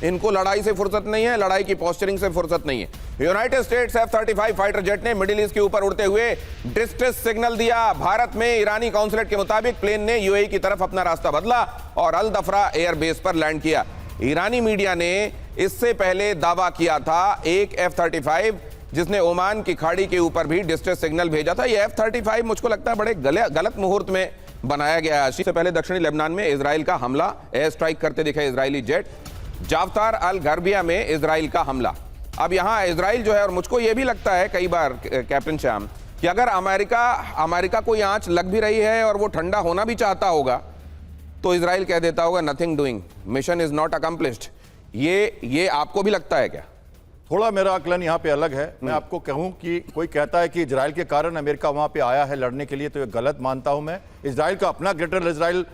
इनको लड़ाई से फुर्सत नहीं है, लड़ाई की पोस्चरिंग से फुर्सत नहीं है। United states F-35 fighter jet ने मिडिल ईस्ट के ऊपर उड़ते हुए डिस्ट्रेस सिग्नल दिया। भारत में ईरानी काउंसलेट के मुताबिक प्लेन ने यूएई की तरफ अपना रास्ता बदला और अल दफरा एयरबेस पर लैंड किया। ईरानी मीडिया ने इससे पहले दावा किया था एक F-35 जिसने ओमान की खाड़ी के ऊपर भी डिस्ट्रेस सिग्नल भेजा था। ये F-35 मुझको लगता है बड़े गलत मुहूर्त में बनाया गया है। इससे पहले दक्षिणी लेबनान में इजराइल का हमला, एयर स्ट्राइक करते दिखे इजरायली जेट। जाफ्तार अल गरबिया में इजराइल का हमला। अब यहां इजराइल जो है, और मुझको यह भी लगता है कई बार कैप्टन श्याम कि अगर अमेरिका कोई आंच लग भी रही है और वो ठंडा होना भी चाहता होगा तो इजराइल कह देता होगा nothing doing, mission is not accomplished. ये आपको भी लगता है क्या? थोड़ा मेरा आकलन यहाँ पे अलग है। मैं आपको कहूँ कि कोई कहता है कि इजराइल के कारण अमेरिका वहाँ पे आया है लड़ने के लिए, तो ये गलत मानता हूँ मैं। इजराइल का अपना ग्रेटर इजराइल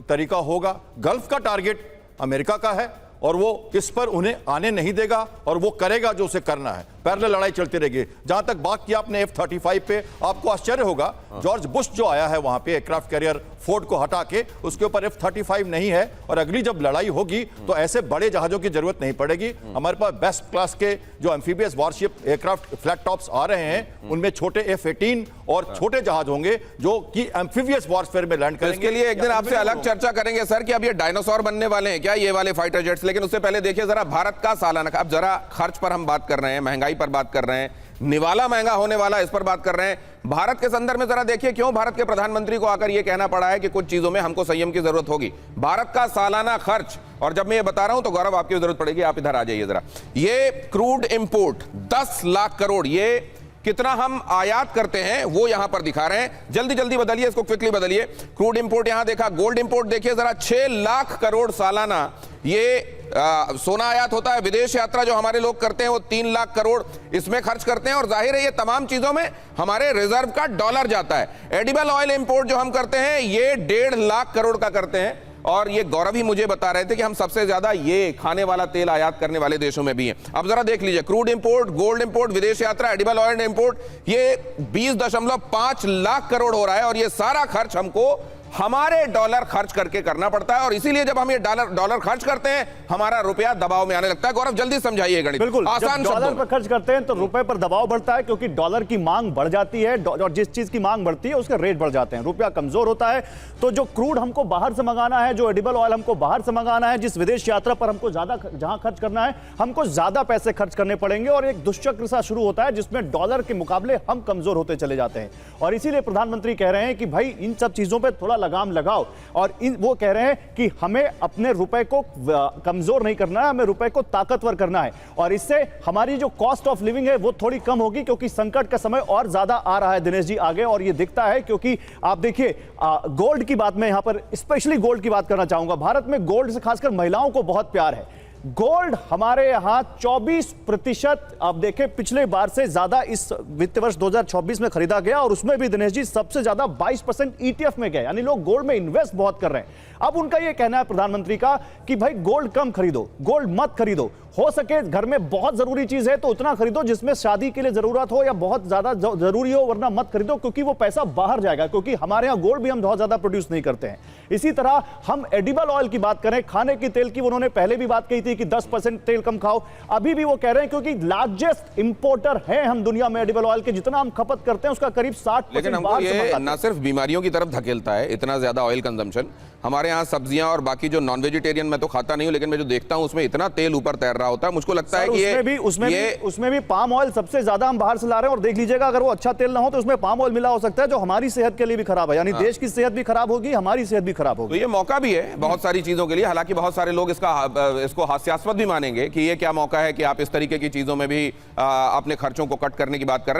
तरीका होगा। गल्फ का टारगेट अमेरिका का है और वो इस पर उन्हें आने नहीं देगा और वो करेगा जो उसे करना है। पैरेलल लड़ाई चलती रहेगी। जहां तक बात किया आपने F-35 पे, आपको आश्चर्य होगा जॉर्ज बुश जो आया है वहां पे एयरक्राफ्ट कैरियर फोर्ड को हटा के, उसके ऊपर F-35 नहीं है। और अगली जब लड़ाई होगी तो ऐसे बड़े जहाजों की जरूरत नहीं पड़ेगी। हमारे पास बेस्ट क्लास के जो amphibious warship aircraft flat tops आ रहे हैं, उनमें छोटे F-18 और छोटे जहाज होंगे जो कि एम्फीबियस वॉरफेयर में लैंड करेंगे। इसके लिए एक दिन आपसे अलग चर्चा करेंगे सर कि अब ये डायनासोर बनने वाले हैं क्या ये वाले फाइटर जेट्स। लेकिन उससे पहले देखिए जरा भारत का सालाना, अब जरा खर्च पर हम बात कर रहे हैं, महंगाई पर बात कर रहे हैं, निवाला महंगा होने वाला इस पर बात कर रहे हैं। भारत के संदर्भ में जरा देखिए क्यों भारत के प्रधानमंत्री को आकर यह कहना पड़ा है कि कुछ चीजों में हमको संयम की जरूरत होगी। भारत का सालाना खर्च, और जब मैं ये बता रहा हूं तो गौरव आपकी जरूरत पड़ेगी, आप इधर आ जाइए जरा। ये क्रूड इंपोर्ट 10 लाख करोड़, ये कितना हम आयात करते हैं वो यहां पर दिखा रहे हैं। जल्दी जल्दी बदलिए इसको, क्विकली बदलिए। क्रूड इंपोर्ट यहां देखा, गोल्ड इंपोर्ट देखिए जरा, 6 लाख करोड़ सालाना ये सोना आयात होता है। विदेश यात्रा जो हमारे लोग करते हैं वो 3 लाख करोड़ इसमें खर्च करते हैं। और जाहिर है ये तमाम चीजों में हमारे रिजर्व का डॉलर जाता है। एडिबल ऑयल इंपोर्ट जो हम करते हैं ये 1.5 लाख करोड़ का करते हैं। और ये गौरव ही मुझे बता रहे थे कि हम सबसे ज्यादा ये खाने वाला तेल आयात करने वाले देशों में भी हैं। अब जरा देख लीजिए, क्रूड इंपोर्ट, गोल्ड इंपोर्ट, विदेश यात्रा, एडिबल ऑयल इंपोर्ट, ये 20.5 लाख करोड़ हो रहा है। और ये सारा खर्च हमको हमारे डॉलर खर्च करके करना पड़ता है। और इसीलिए जब हम ये डॉलर खर्च करते हैं हमारा रुपया दबाव में आने लगता है। गौरव जल्दी समझाइए गणित। बिल्कुल, आसान डॉलर पर खर्च करते हैं तो रुपए पर दबाव बढ़ता है, क्योंकि डॉलर की मांग बढ़ जाती है और जिस चीज की मांग बढ़ती है उसके रेट बढ़ जाते हैं, रुपया कमजोर होता है। तो जो क्रूड हमको बाहर से मंगाना है, जो एडिबल ऑयल हमको बाहर से मंगाना है, जिस विदेश यात्रा पर हमको ज्यादा जहां खर्च करना है, हमको ज्यादा पैसे खर्च करने पड़ेंगे। और एक दुष्चक्र सा शुरू होता है जिसमें डॉलर के मुकाबले हम कमजोर होते चले जाते हैं। और इसीलिए प्रधानमंत्री कह रहे हैं कि भाई इन सब चीजों पर थोड़ा लगाम लगाओ। और वो कह रहे हैं कि हमें अपने रुपए को कमजोर नहीं करना है, हमें रुपए को ताकतवर करना है। और इससे हमारी जो कॉस्ट ऑफ लिविंग है वो थोड़ी कम होगी, क्योंकि संकट का समय और ज्यादा आ रहा है दिनेश जी आगे। और ये दिखता है क्योंकि आप देखिए गोल्ड की बात में यहां पर स्पेशली गोल्ड की बात करना चाहूंगा। भारत में गोल्ड से खासकर महिलाओं को बहुत प्यार है। गोल्ड हमारे यहां 24% आप देखें पिछले बार से ज्यादा इस वित्त वर्ष 2024 में खरीदा गया। और उसमें भी दिनेश जी सबसे ज्यादा 22% ETF में गए, यानी लोग गोल्ड में इन्वेस्ट बहुत कर रहे हैं। अब उनका यह कहना है प्रधानमंत्री का कि भाई गोल्ड कम खरीदो, गोल्ड मत खरीदो। हो सके घर में बहुत जरूरी चीज है तो उतना खरीदो जिसमें शादी के लिए जरूरत हो या बहुत ज्यादा जरूरी हो, वरना मत खरीदो क्योंकि वो पैसा बाहर जाएगा। क्योंकि हमारे यहाँ गोल्ड भी हम बहुत ज्यादा प्रोड्यूस नहीं करते हैं। इसी तरह हम एडिबल ऑयल की बात करें, खाने की तेल की, उन्होंने पहले भी बात कही थी कि 10% तेल कम खाओ। अभी भी वो कह रहे हैं क्योंकि लार्जेस्ट इंपोर्टर है हम दुनिया में एडिबल ऑयल के, जितना हम खपत करते हैं उसका करीब 60%। लेकिन हमको ये ना सिर्फ बीमारियों की तरफ धकेलता है इतना ज्यादा ऑयल कंजम्पशन। हमारे यहाँ सब्जियां और बाकी जो नॉन वेजिटेरियन मैं तो खाता नहीं हूं, लेकिन मैं जो देखता हूं उसमें इतना तेल ऊपर तैर रहा होता है, मुझको लगता है कि उसमें भी पाम ऑयल सबसे ज्यादा हम बाहर से ला रहे हैं। और देख लीजिएगा अगर वो अच्छा तेल ना हो तो उसमें पाम ऑयल मिला हो सकता है, जो हमारी सेहत के लिए भी खराब है। यानी देश की सेहत भी खराब होगी, हमारी सेहत भी खराब होगी। तो ये मौका भी है बहुत सारी चीजों के लिए। हालांकि बहुत सारे लोग इसको हास्यास्पद भी मानेंगे कि ये क्या मौका है कि आप इस तरीके की चीजों में भी अपने खर्चों को कट करने की बात कर रहे हैं।